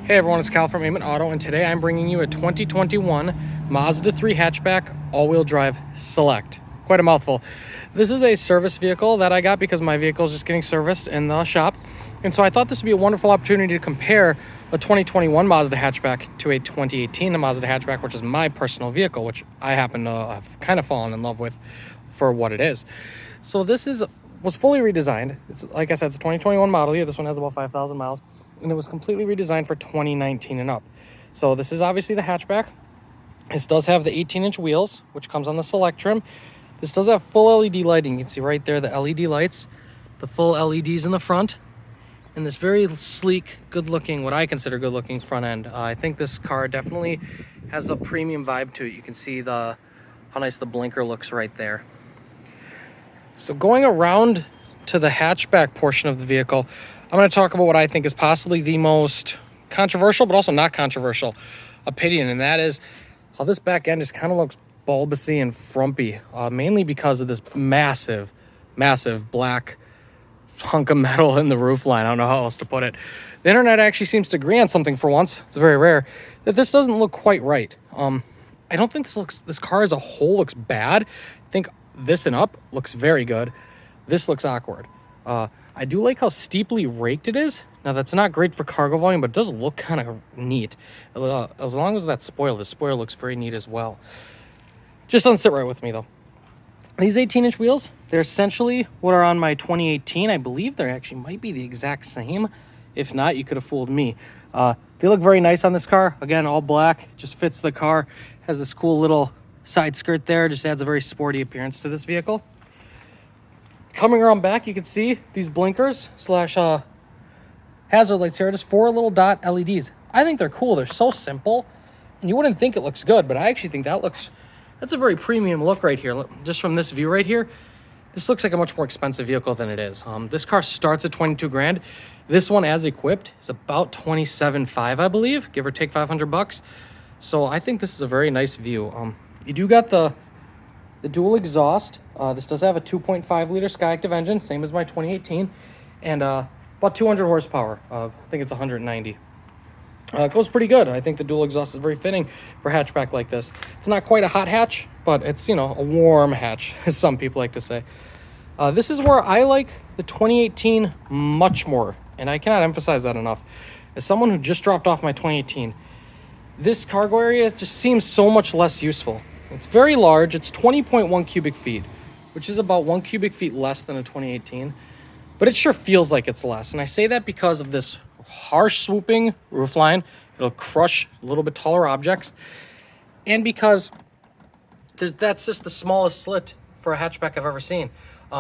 Hey everyone, it's Cal from Amen Auto, and today I'm bringing you a 2021 Mazda 3 Hatchback All-Wheel Drive Select. Quite a mouthful. This is a service vehicle that I got because my vehicle is just getting serviced in the shop. And so I thought this would be a wonderful opportunity to compare a 2021 Mazda Hatchback to a 2018 Mazda Hatchback, which is my personal vehicle, which I happen to have kind of fallen in love with for what it is. So this was fully redesigned. It's, like I said, it's a 2021 model year. This one has about 5,000 miles. And it was completely redesigned for 2019 and up. So this is obviously the hatchback. This does have the 18-inch wheels, which comes on the Select trim. This does have full LED lighting. You can see right there the LED lights, the full LEDs in the front, and this very sleek, good-looking, what I consider good-looking front end. I think this car definitely has a premium vibe to it. You can see how nice the blinker looks right there. So going around to the hatchback portion of the vehicle, I'm going to talk about what I think is possibly the most controversial, but also not controversial opinion, and that is how this back end just kind of looks bulbousy and frumpy, mainly because of this massive, massive black hunk of metal in the roof line. I don't know how else to put it. The internet actually seems to agree on something for once. It's very rare that this doesn't look quite right. I don't think this car as a whole looks bad. I think this and up looks very good. This looks awkward. I do like how steeply raked it is. Now, that's not great for cargo volume, but it does look kind of neat. As long as the spoiler looks very neat as well. Just doesn't sit right with me, though. These 18-inch wheels, they're essentially what are on my 2018. I believe they actually might be the exact same. If not, you could have fooled me. They look very nice on this car. Again, all black, just fits the car. Has this cool little side skirt there. Just adds a very sporty appearance to this vehicle. Coming around back, you can see these blinkers slash hazard lights here. Just 4 little dot LEDs. I think they're cool. They're so simple, and you wouldn't think it looks good, but I actually think that's a very premium look right here. Just from this view right here, this looks like a much more expensive vehicle than it is. This car starts at 22 grand. This one, as equipped, is about 27.5, I believe, give or take $500. So I think this is a very nice view. You do got the dual exhaust. This does have a 2.5 liter Skyactiv engine, same as my 2018, and about 200 horsepower. I think it's 190. It goes pretty good. I think the dual exhaust is very fitting for a hatchback like this. It's not quite a hot hatch, but it's, a warm hatch, as some people like to say. This is where I like the 2018 much more, and I cannot emphasize that enough. As someone who just dropped off my 2018, this cargo area just seems so much less useful. It's very large. It's 20.1 cubic feet, which is about 1 cubic feet less than a 2018, but it sure feels like it's less. And I say that because of this harsh swooping roofline. It'll crush a little bit taller objects, and because that's just the smallest slit for a hatchback I've ever seen.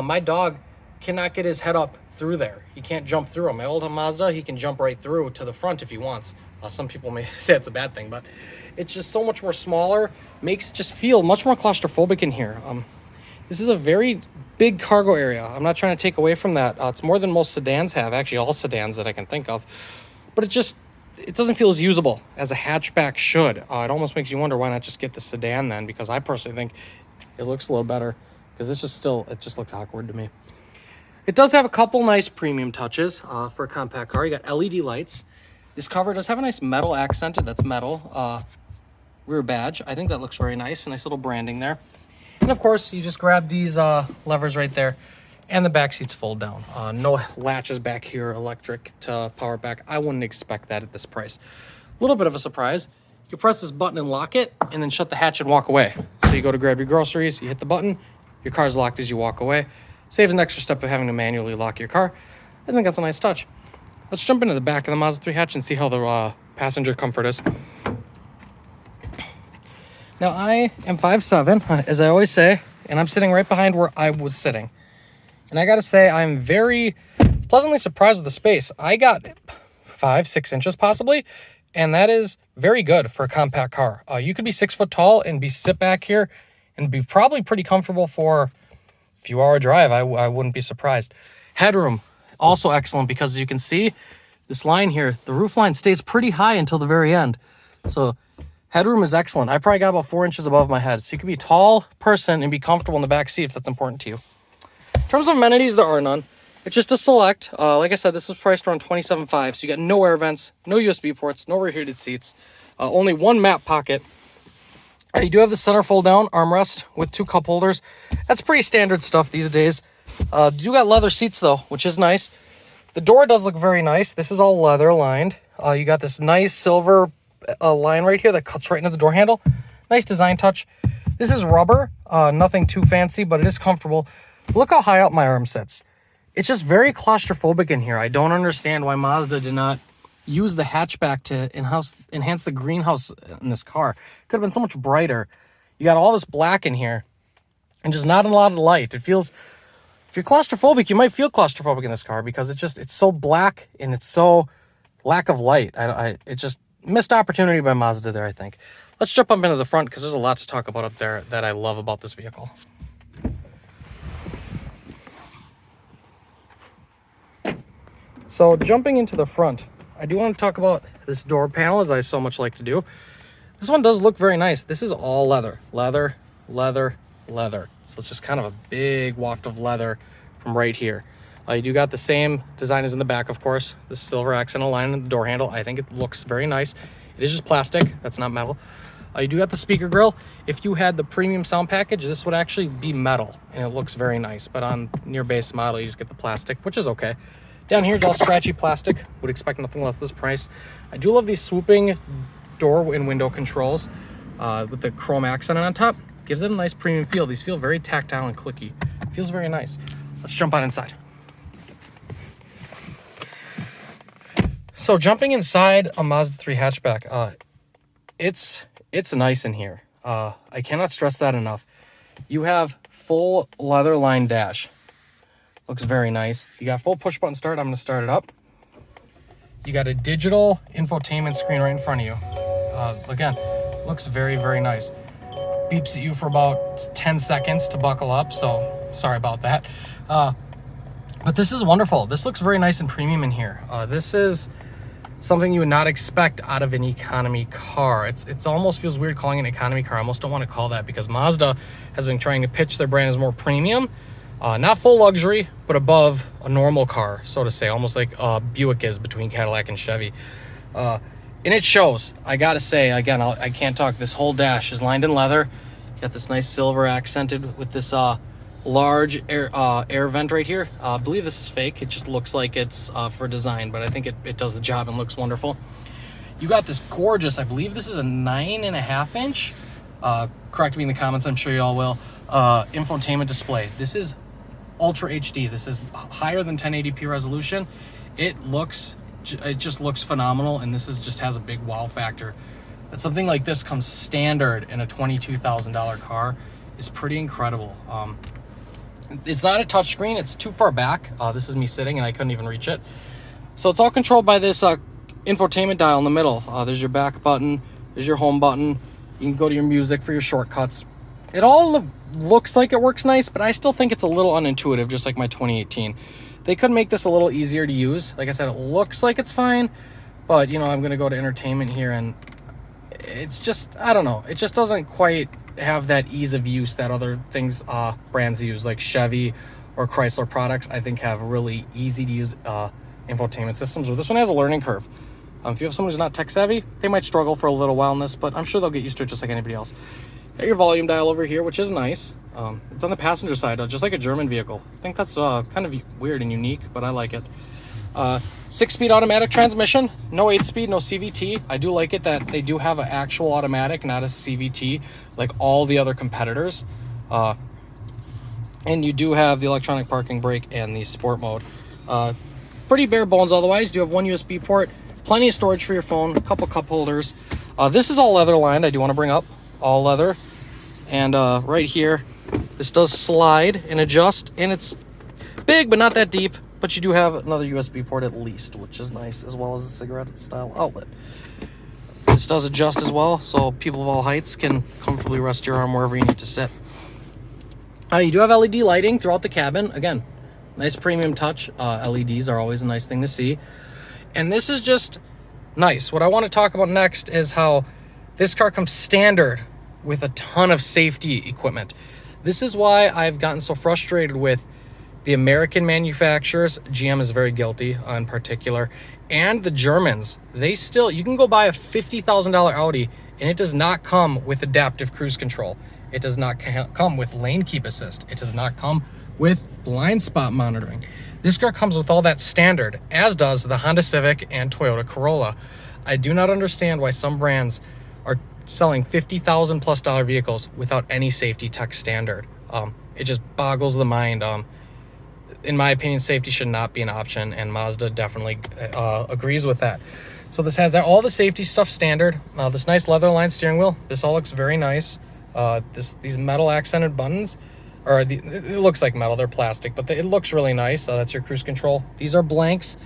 My dog cannot get his head up through there. He can't jump through it. My old Mazda, he can jump right through to the front if he wants. Some people may say it's a bad thing, but it's just so much more smaller, makes it just feel much more claustrophobic in here. This is a very big cargo area. I'm not trying to take away from that. It's more than most sedans have, actually all sedans that I can think of. But it doesn't feel as usable as a hatchback should. It almost makes you wonder why not just get the sedan then, because I personally think it looks a little better, because it just looks awkward to me. It does have a couple nice premium touches for a compact car. You got LED lights. This cover does have a nice metal accented, that's metal, rear badge. I think that looks very nice. A nice little branding there. And of course, you just grab these levers right there, and the back seats fold down. No latches back here, electric to power back. I wouldn't expect that at this price. A little bit of a surprise. You press this button and lock it, and then shut the hatch and walk away. So you go to grab your groceries, you hit the button, your car's locked as you walk away. Saves an extra step of having to manually lock your car. I think that's a nice touch. Let's jump into the back of the Mazda 3 hatch and see how the passenger comfort is. Now, I am 5'7", as I always say, and I'm sitting right behind where I was sitting. And I gotta say, I'm very pleasantly surprised with the space. I got 5-6 inches possibly, and that is very good for a compact car. You could be 6 foot tall and sit back here and be probably pretty comfortable for a few hour drive. I wouldn't be surprised. Headroom. Also excellent, because as you can see, this line here, the roof line stays pretty high until the very end. So headroom is excellent. I probably got about 4 inches above my head. So you can be a tall person and be comfortable in the back seat if that's important to you. In terms of amenities, there are none. It's just a Select. Like I said, this is priced around $27,500. So you got no air vents, no USB ports, no rear heated seats, only one map pocket. You do have the center fold down armrest with 2 cup holders. That's pretty standard stuff these days. You do got leather seats though, which is nice. The door does look very nice. This is all leather lined. You got this nice silver line right here that cuts right into the door handle. Nice design touch. This is rubber, nothing too fancy, but it is comfortable. Look how high up my arm sits. It's just very claustrophobic in here. I don't understand why Mazda did not use the hatchback to enhance the greenhouse in this car. Could have been so much brighter. You got all this black in here and just not a lot of light. It feels, if you're claustrophobic, you might feel claustrophobic in this car because it's so black and it's so lack of light. It's just missed opportunity by Mazda there, I think. Let's jump up into the front because there's a lot to talk about up there that I love about this vehicle. So jumping into the front, I do want to talk about this door panel, as I so much like to do. This one does look very nice. This is all leather, leather, leather, leather. So it's just kind of a big waft of leather from right here. You do got the same design as in the back, of course. The silver accent line in the door handle. I think it looks very nice. It is just plastic. That's not metal. You do got the speaker grill. If you had the premium sound package, this would actually be metal, and it looks very nice. But on near base model, you just get the plastic, which is okay. Down here, it's all scratchy plastic. Would expect nothing less this price. I do love these swooping door and window controls with the chrome accent on top. Gives it a nice premium feel. These feel very tactile and clicky. Feels very nice. Let's jump on inside. So jumping inside a Mazda 3 hatchback, it's nice in here. I cannot stress that enough. You have full leather lined dash. Looks very nice. You got full push button start. I'm going to start it up. You got a digital infotainment screen right in front of you. Again, looks very, very nice. Beeps at you for about 10 seconds to buckle up, so sorry about that. But this is wonderful. This looks very nice and premium in here. This is something you would not expect out of an economy car. It's almost feels weird calling it an economy car. I almost don't want to call that because Mazda has been trying to pitch their brand as more premium. Not full luxury, but above a normal car, so to say, almost like Buick is between Cadillac and Chevy. And it shows. I gotta say, again, I can't talk. This whole dash is lined in leather. You got this nice silver accented with this large air vent right here. I believe this is fake. It just looks like it's for design, but I think it does the job and looks wonderful. You got this gorgeous, I believe this is a 9.5 inch. Correct me in the comments, I'm sure you all will. Infotainment display. This is Ultra HD. This is higher than 1080p resolution. It just looks phenomenal, and this just has a big wow factor. That something like this comes standard in a $22,000 car is pretty incredible. It's not a touchscreen. It's too far back. This is me sitting, and I couldn't even reach it. So it's all controlled by this infotainment dial in the middle. There's your back button. There's your home button. You can go to your music for your shortcuts. It all looks like it works nice, but I still think it's a little unintuitive, just like my 2018. They could make this a little easier to use. Like I said, it looks like it's fine, but you know, I'm gonna go to entertainment here, and it's just, I don't know. It just doesn't quite have that ease of use that other things brands use, like Chevy or Chrysler products, I think have really easy to use infotainment systems. Well, this one has a learning curve. If you have someone who's not tech savvy, they might struggle for a little while in this, but I'm sure they'll get used to it just like anybody else. Got your volume dial over here, which is nice. It's on the passenger side, just like a German vehicle. I think that's kind of weird and unique, but I like it. 6-speed automatic transmission, no 8-speed, no CVT. I do like it that they do have an actual automatic, not a CVT, like all the other competitors. And you do have the electronic parking brake and the sport mode. Pretty bare bones otherwise. You do have one USB port, plenty of storage for your phone, a couple cup holders. This is all leather lined, I do want to bring up. All leather. And right here, this does slide and adjust, and it's big but not that deep, but you do have another USB port at least, which is nice, as well as a cigarette style outlet. This does adjust as well, so people of all heights can comfortably rest your arm wherever you need to sit. You do have LED lighting throughout the cabin. Again, nice premium touch. LEDs are always a nice thing to see, and this is just nice. What I want to talk about next is how this car comes standard with a ton of safety equipment. This is why I've gotten so frustrated with The American manufacturers, GM is very guilty in particular, and the Germans, they still, you can go buy a $50,000 Audi and it does not come with adaptive cruise control. It does not come with lane keep assist. It does not come with blind spot monitoring. This car comes with all that standard, as does the Honda Civic and Toyota Corolla. I do not understand why some brands are selling $50,000 plus vehicles without any safety tech standard. It just boggles the mind. In my opinion, safety should not be an option, and Mazda definitely agrees with that. So this has all the safety stuff standard. This nice leather lined steering wheel. This all looks very nice. These metal accented buttons, it looks like metal, they're plastic, but it looks really nice. That's your cruise control. These are blanks.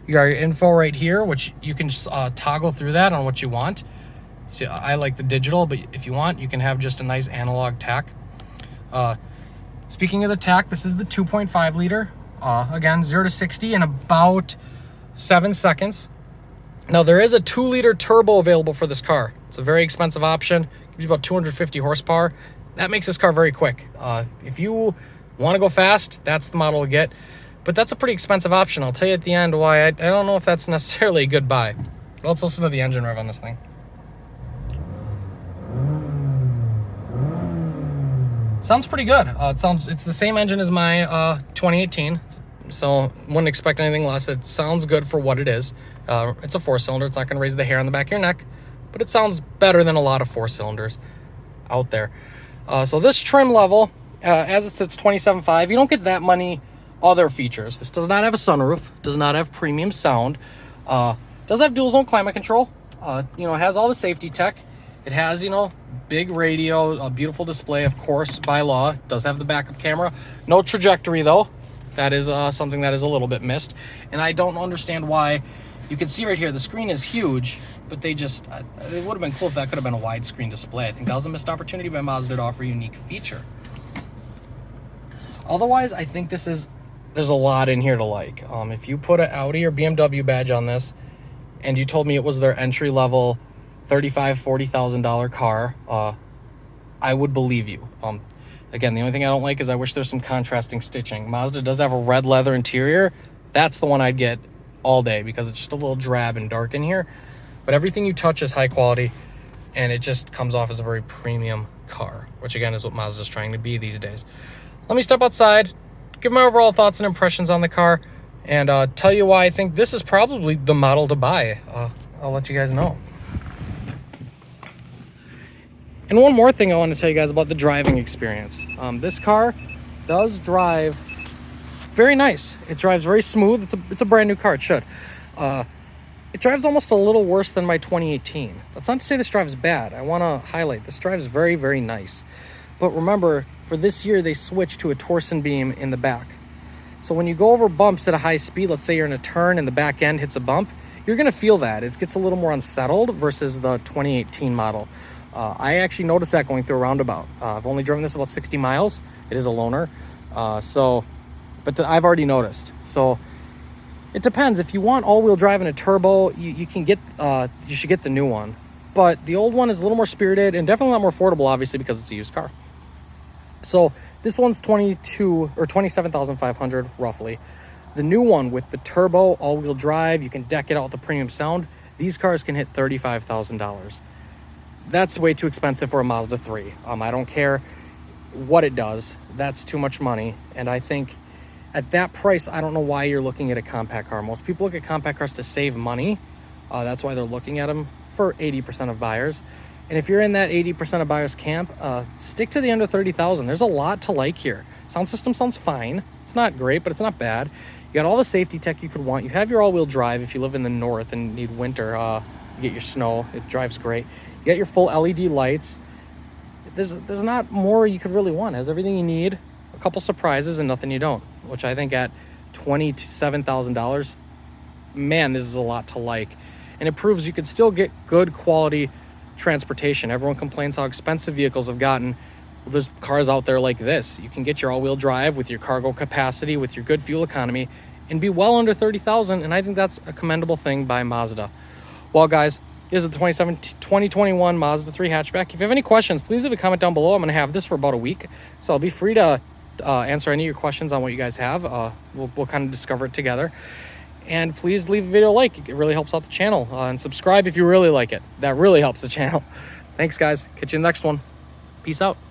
You got your info right here, which you can just toggle through that on what you want. So I like the digital, but if you want, you can have just a nice analog tach. Speaking of the tach, this is the 2.5 liter. Again, 0 to 60 in about 7 seconds. Now, there is a 2-liter turbo available for this car. It's a very expensive option. Gives you about 250 horsepower. That makes this car very quick. If you want to go fast, that's the model to get. But that's a pretty expensive option. I'll tell you at the end why. I don't know if that's necessarily a good buy. Let's listen to the engine rev on this thing. Sounds pretty good. It's the same engine as my 2018, so wouldn't expect anything less. It sounds good for what it is. It's a 4-cylinder. It's not going to raise the hair on the back of your neck, but it sounds better than a lot of 4-cylinders out there. So this trim level, as it sits, $27,500. You don't get that many other features. This does not have a sunroof. Does not have premium sound. Does have dual zone climate control. It has all the safety tech. It has, big radio, a beautiful display, of course, by law. It does have the backup camera. No trajectory, though. That is something that is a little bit missed. And I don't understand why. You can see right here, the screen is huge, but it would have been cool if that could have been a widescreen display. I think that was a missed opportunity by Mazda to offer a unique feature. Otherwise, I think there's a lot in here to like. If you put an Audi or BMW badge on this, and you told me it was their entry-level $35,000-$40,000 car, I would believe you. Again, the only thing I don't like is I wish there's some contrasting stitching. Mazda does have a red leather interior. That's the one I'd get all day because it's just a little drab and dark in here. But everything you touch is high quality, and it just comes off as a very premium car, which again is what Mazda's trying to be these days. Let me step outside, give my overall thoughts and impressions on the car, and tell you why I think this is probably the model to buy. I'll let you guys know. And one more thing I want to tell you guys about the driving experience. This car does drive very nice. It drives very smooth. It's a brand new car. It should. It drives almost a little worse than my 2018. That's not to say this drives bad. I want to highlight this drives very, very nice. But remember, for this year, they switched to a torsion beam in the back. So when you go over bumps at a high speed, let's say you're in a turn and the back end hits a bump, you're going to feel that. It gets a little more unsettled versus the 2018 model. I actually noticed that going through a roundabout. I've only driven this about 60 miles. It is a loaner. But I've already noticed. So it depends. If you want all-wheel drive and a turbo, you should get the new one. But the old one is a little more spirited and definitely a lot more affordable, obviously, because it's a used car. So this one's $27,500 roughly. The new one with the turbo, all-wheel drive, you can deck it out with the premium sound. These cars can hit $35,000. That's way too expensive for a Mazda 3. I don't care what it does. That's too much money. And I think at that price, I don't know why you're looking at a compact car. Most people look at compact cars to save money. That's why they're looking at them for 80% of buyers. And if you're in that 80% of buyers camp, stick to the under 30,000. There's a lot to like here. Sound system sounds fine. It's not great, but it's not bad. You got all the safety tech you could want. You have your all-wheel drive if you live in the north and need winter. You get your snow. It drives great. You got your full LED lights. There's not more you could really want. It has everything you need. A couple surprises and nothing you don't, which I think at $27,000, man, this is a lot to like. And it proves you could still get good quality transportation. Everyone complains how expensive vehicles have gotten. Well, there's cars out there like this. You can get your all-wheel drive with your cargo capacity, with your good fuel economy, and be well under $30,000. And I think that's a commendable thing by Mazda. Well, guys, this is the 2021 Mazda 3 hatchback. If you have any questions, please leave a comment down below. I'm going to have this for about a week, so I'll be free to answer any of your questions on what you guys have. We'll kind of discover it together. And please leave a video a like. It really helps out the channel. And subscribe if you really like it. That really helps the channel. Thanks, guys. Catch you in the next one. Peace out.